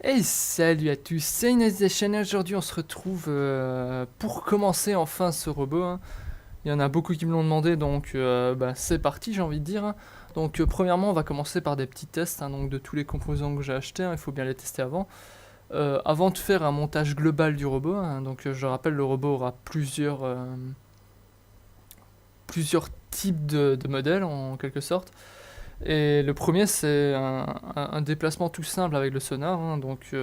Hey, salut à tous, c'est Inazation. Aujourd'hui, on se retrouve pour commencer enfin ce robot, hein. Il y en a beaucoup qui me l'ont demandé, donc c'est parti, j'ai envie de dire, hein. Donc, premièrement, on va commencer par des petits tests, hein, donc de tous les composants que j'ai achetés, hein. Il faut bien les tester avant. Avant de faire un montage global du robot, hein. Donc, je rappelle, le robot aura plusieurs types de modèles en quelque sorte. Et le premier, c'est un déplacement tout simple avec le sonar, hein, donc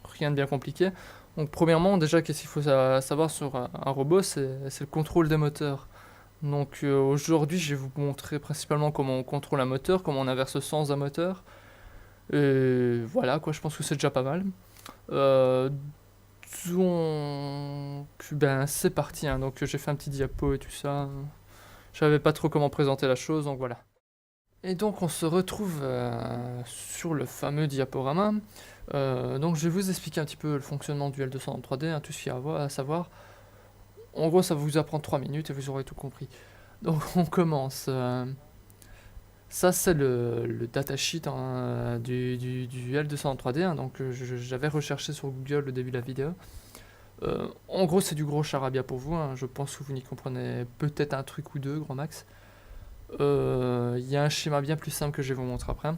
rien de bien compliqué. Donc premièrement, déjà, qu'est-ce qu'il faut savoir sur un robot, c'est le contrôle des moteurs. Donc aujourd'hui, je vais vous montrer principalement comment on contrôle un moteur, comment on inverse le sens d'un moteur. Et voilà, quoi, je pense que c'est déjà pas mal. Euh, ben c'est parti, hein. Donc j'ai fait un petit diapo et tout ça. Je savais pas trop comment présenter la chose, donc voilà. Et donc on se retrouve sur le fameux diaporama. Donc je vais vous expliquer un petit peu le fonctionnement du L200 en 3D, hein, tout ce qu'il y a à savoir. En gros, ça va vous apprendre 3 minutes et vous aurez tout compris. Donc on commence. Ça c'est le datasheet, hein, du L200 en 3D, hein. Donc j'avais recherché sur Google au début de la vidéo. En gros, c'est du gros charabia pour vous, hein. Je pense que vous n'y comprenez peut-être un truc ou deux, grand max. Il y a un schéma bien plus simple que je vais vous montrer après.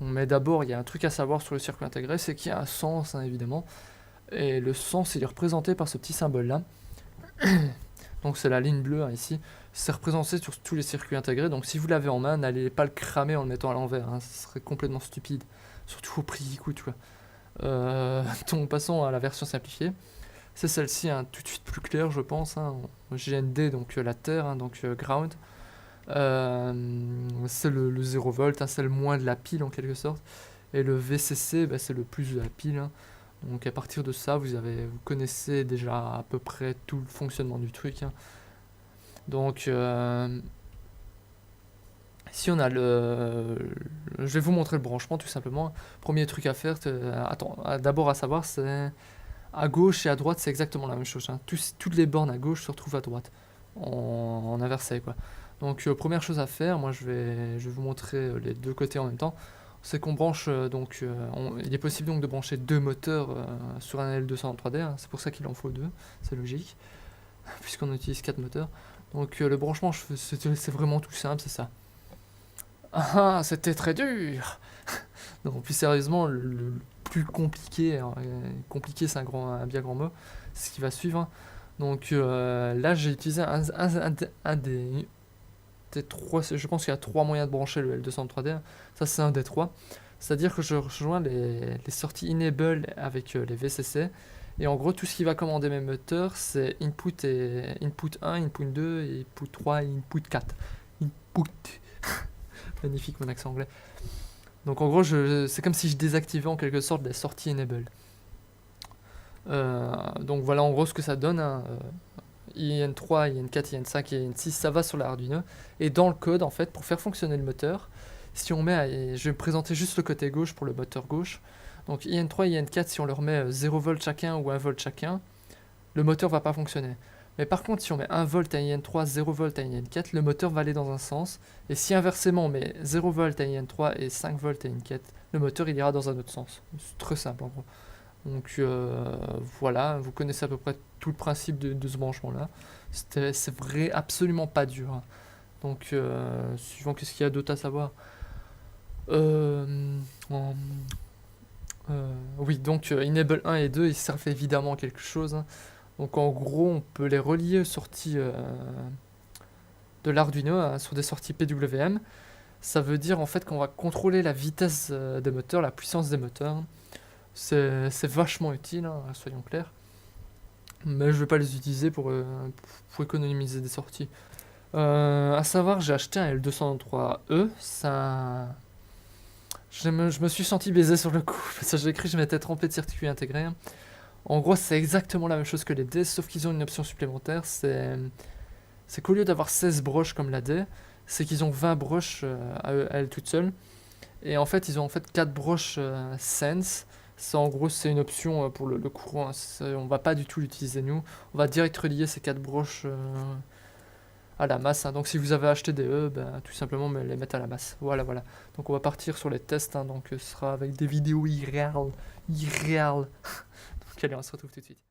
Mais d'abord, il y a un truc à savoir sur le circuit intégré, c'est qu'il y a un sens, hein, évidemment. Et le sens, il est représenté par ce petit symbole-là. Donc c'est la ligne bleue, hein, ici. C'est représenté sur tous les circuits intégrés. Donc si vous l'avez en main, n'allez pas le cramer en le mettant à l'envers, hein. Ce serait complètement stupide. Surtout au prix qu'il coûte, quoi. Donc passons à la version simplifiée. C'est celle-ci, hein, tout de suite plus claire, je pense, hein. GND, donc la Terre, hein, donc ground. C'est le 0 volt, hein, c'est le moins de la pile en quelque sorte. Et le VCC, bah, c'est le plus de la pile, hein. Donc à partir de ça, vous connaissez déjà à peu près tout le fonctionnement du truc, hein. Donc si on a je vais vous montrer le branchement tout simplement. Premier truc à faire, d'abord à savoir, c'est à gauche et à droite, c'est exactement la même chose, hein. Toutes les bornes à gauche se retrouvent à droite, en inversé, quoi. Donc première chose à faire, moi je vais vous montrer les deux côtés en même temps. C'est qu'on branche, il est possible donc de brancher deux moteurs sur un L200 en 3D, hein. C'est pour ça qu'il en faut deux, c'est logique, puisqu'on utilise quatre moteurs. Donc le branchement, c'est vraiment tout simple, c'est ça. Ah, c'était très dur. Non, plus sérieusement, le plus compliqué, alors, compliqué c'est un bien grand mot, c'est ce qui va suivre, hein. Donc là, j'ai utilisé un des trois, je pense qu'il y a trois moyens de brancher le L200 3D, hein. Ça, c'est un des trois. C'est-à-dire que je rejoins les sorties enable avec les VCC. Et en gros, tout ce qui va commander mes moteurs, c'est input 1, input 2, input 3 et input 4. Input. Magnifique mon accent anglais. Donc en gros, c'est comme si je désactivais en quelque sorte les sorties enable. Donc voilà en gros ce que ça donne, hein. IN3, IN4, IN5 et IN6, ça va sur l'Arduino. Et dans le code, en fait, pour faire fonctionner le moteur, si on met, je vais me présenter juste le côté gauche pour le moteur gauche. Donc IN3 et IN4, si on leur met 0 volt chacun ou 1 volt chacun, le moteur va pas fonctionner. Mais par contre, si on met 1 volt à IN3, 0 volt à IN4, le moteur va aller dans un sens. Et si inversement on met 0 volt à IN3 et 5 volts à IN4, le moteur il ira dans un autre sens. C'est très simple en gros. Donc voilà, vous connaissez à peu près tout le principe de ce branchement-là. C'est vrai, absolument pas dur, hein. Donc suivant qu'est-ce qu'il y a d'autre à savoir. Euh, en- oui, donc Enable 1 et 2, ils servent évidemment à quelque chose, hein. Donc en gros, on peut les relier aux sorties de l'Arduino, hein, sur des sorties PWM. Ça veut dire en fait qu'on va contrôler la vitesse des moteurs, la puissance des moteurs. C'est vachement utile, hein, soyons clairs. Mais je vais pas les utiliser pour économiser des sorties. À savoir, j'ai acheté un L203E. Je me suis senti baisé sur le coup. Parce que j'ai cru que je m'étais trompé de circuit intégré, hein. En gros, c'est exactement la même chose que les D, sauf qu'ils ont une option supplémentaire. C'est qu'au lieu d'avoir 16 broches comme la D, c'est qu'ils ont 20 broches à elles toutes seules. Et en fait, ils ont en fait 4 broches Sense. Ça, en gros, c'est une option pour le courant, hein. On va pas du tout l'utiliser nous. On va direct relier ces 4 broches à la masse, hein. Donc si vous avez acheté des œufs, ben, tout simplement les mettre à la masse. Voilà, voilà. Donc on va partir sur les tests, hein. Donc ce sera avec des vidéos irréelles. Irréelles. Donc allez, on se retrouve tout de suite.